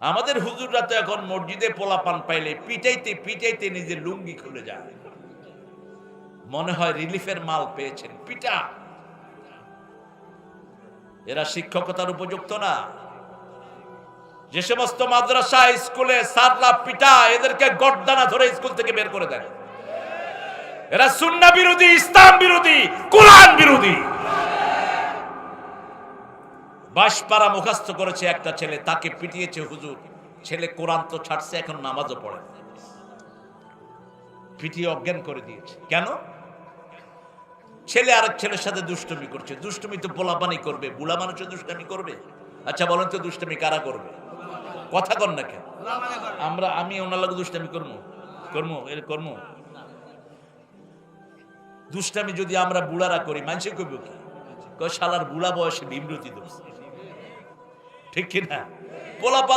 আমাদের হুজুররা তো এখন মসজিদে পোলাপান পাইলে পিটাইতে পিটাইতে নিজের লুঙ্গি খুলে যায়, মনে হয় রিলিফের মাল পেয়েছেন। পিটা, এরা শিক্ষকতার উপযুক্ত না। যে সমস্ত মাদ্রাসা স্কুলে সারলা পিটা, এদেরকে গর্দানা ধরে স্কুল থেকে বের করে দেন। এরা সুন্নাহ বিরোধী, ইসলাম বিরোধী, কোরআন বিরোধী। বাসপাড়া মুখস্থ করেছে একটা ছেলে, তাকে পিটিয়েছে হুজুর। ছেলে কোরআন তো ছাড়ছে, এখন নামাজও পড়ে, পিটিয়ে অজ্ঞান করে দিয়েছে। কেন? ছেলে আরেক ছেলের সাথে দুষ্টুমি করছে। দুষ্টুমি তো পোলাপানি করবে, বুড়া মানুষের দুষ্টামি করবে? আচ্ছা বলেন তো, দুষ্টুমি কারা করবে? কথা কন না কেন? আমি ওনার লাগে দুষ্টামি করবো? দুষ্টামি যদি আমরা বুড়ারা করি, মানুষে কইব কি? শালার বুড়া বয়সে বিমৃতি দোষ, ঠিক কিনা? পোলাপান